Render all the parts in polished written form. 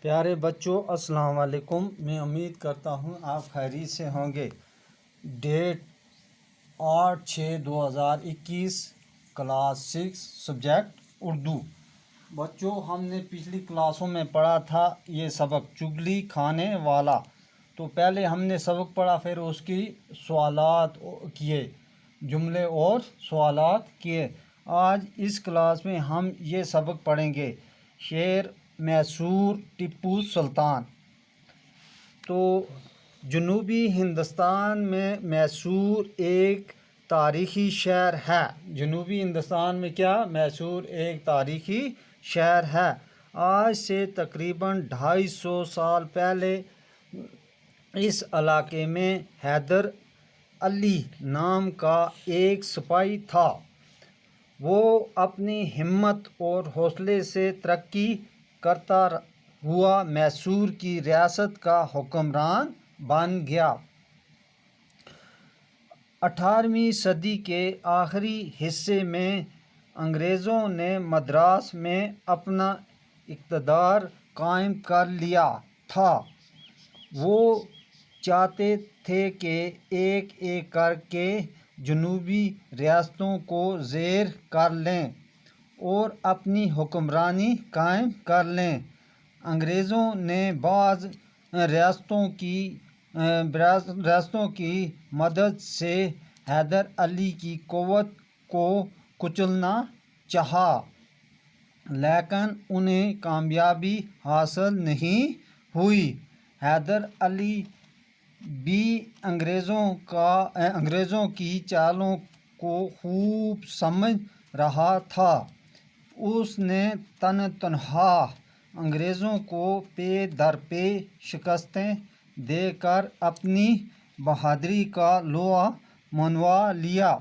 پیارے بچوں السلام علیکم۔ میں امید کرتا ہوں آپ خیریت سے ہوں گے۔ Date 8/6/2021 class 6 subject Urdu. بچوں ہم نے پچھلی کلاسوں میں پڑھا تھا یہ سبق چگلی کھانے والا۔ تو پہلے ہم نے سبق پڑھا، پھر اس کی سوالات کیے، جملے اور سوالات کیے۔ آج اس کلاس میں ہم یہ سبق پڑھیں گے، شعر میسور ٹیپو سلطان۔ تو جنوبی ہندوستان میں میسور ایک تاریخی شہر ہے۔ جنوبی ہندوستان میں کیا؟ میسور ایک تاریخی شہر ہے۔ آج سے تقریباً 250 سال پہلے اس علاقے میں حیدر علی نام کا ایک سپاہی تھا۔ وہ اپنی ہمت اور حوصلے سے ترقی کرتا ہوا میسور کی ریاست کا حکمران بن گیا۔ 18ویں صدی کے آخری حصے میں انگریزوں نے مدراس میں اپنا اقتدار قائم کر لیا تھا۔ وہ چاہتے تھے کہ ایک ایک کر کے جنوبی ریاستوں کو زیر کر لیں اور اپنی حکمرانی قائم کر لیں۔ انگریزوں نے بعض ریاستوں کی مدد سے حیدر علی کی قوت کو کچلنا چاہا، لیکن انہیں کامیابی حاصل نہیں ہوئی۔ حیدر علی بھی انگریزوں کی چالوں کو خوب سمجھ رہا تھا۔ اس نے تنہا انگریزوں کو پے در پے شکستیں دے کر اپنی بہادری کا لوہا منوا لیا۔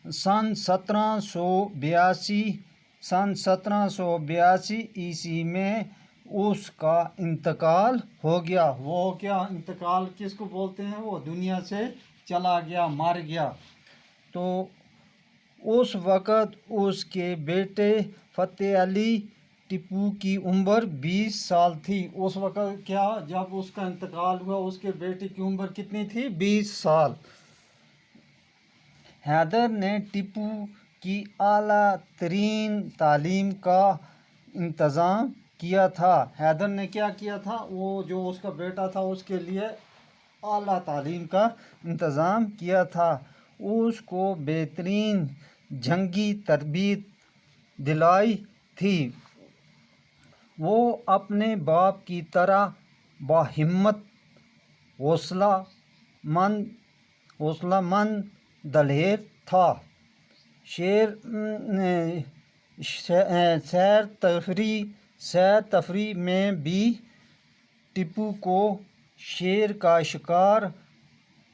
سن 1782 عیسوی میں اس کا انتقال ہو گیا۔ وہ کیا انتقال کس کو بولتے ہیں؟ وہ دنیا سے چلا گیا، مر گیا۔ تو اس وقت اس کے بیٹے فتح علی ٹیپو کی عمر 20 سال تھی۔ اس وقت کیا، جب اس کا انتقال ہوا اس کے بیٹے کی عمر کتنی تھی؟ 20 سال۔ حیدر نے ٹیپو کی اعلیٰ ترین تعلیم کا انتظام کیا تھا۔ حیدر نے کیا کیا تھا؟ وہ جو اس کا بیٹا تھا اس کے لیے اعلیٰ تعلیم کا انتظام کیا تھا۔ اس کو بہترین جنگی تربیت دلائی تھی۔ وہ اپنے باپ کی طرح باہمت، حوصلہ مند، دلیر تھا۔ سیر تفریح میں بھی ٹیپو کو شیر کا شکار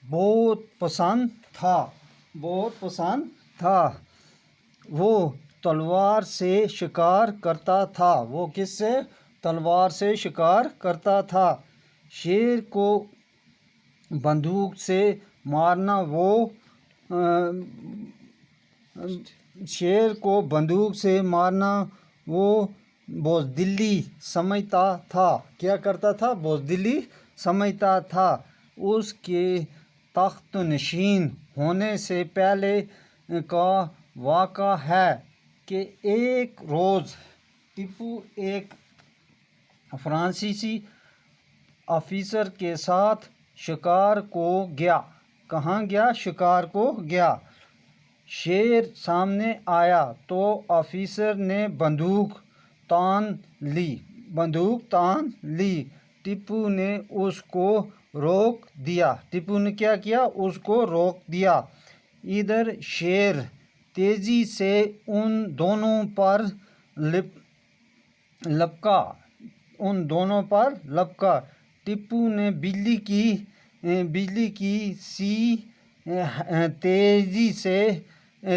بہت پسند تھا۔ وہ تلوار سے شکار کرتا تھا۔ وہ کس سے؟ تلوار سے شکار کرتا تھا۔ شیر کو بندوق سے مارنا وہ بزدلی سمجھتا تھا۔ کیا کرتا تھا؟ بزدلی سمجھتا تھا۔ اس کے تخت نشین ہونے سے پہلے کا واقعہ ہے کہ ایک روز ٹیپو ایک فرانسیسی آفیسر کے ساتھ شکار کو گیا۔ کہاں گیا؟ شکار کو گیا۔ شیر سامنے آیا تو آفیسر نے بندوق تان لی۔ ٹیپو نے اس کو روک دیا۔ ٹیپو نے کیا کیا؟ اس کو روک دیا۔ ادھر شیر تیزی سے ان دونوں پر لپکا۔ ٹیپو نے بجلی کی سی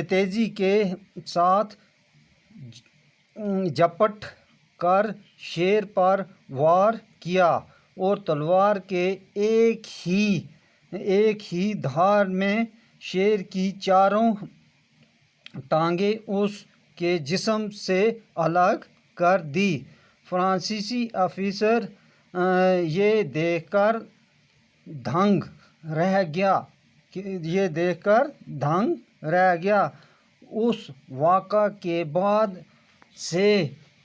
تیزی کے ساتھ جھپٹ کر شیر پر وار کیا اور تلوار کے ایک ہی دھار میں شیر کی چاروں ٹانگیں اس کے جسم سے الگ کر دی۔ فرانسیسی آفیسر یہ دیکھ کر دھنگ رہ گیا اس واقعہ کے بعد سے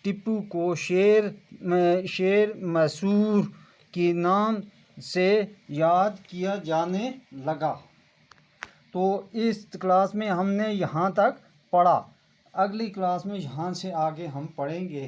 ٹیپو کو شیر میسور کے نام سے یاد کیا جانے لگا۔ تو اس کلاس میں ہم نے یہاں تک پڑھا، اگلی کلاس میں یہاں سے آگے ہم پڑھیں گے۔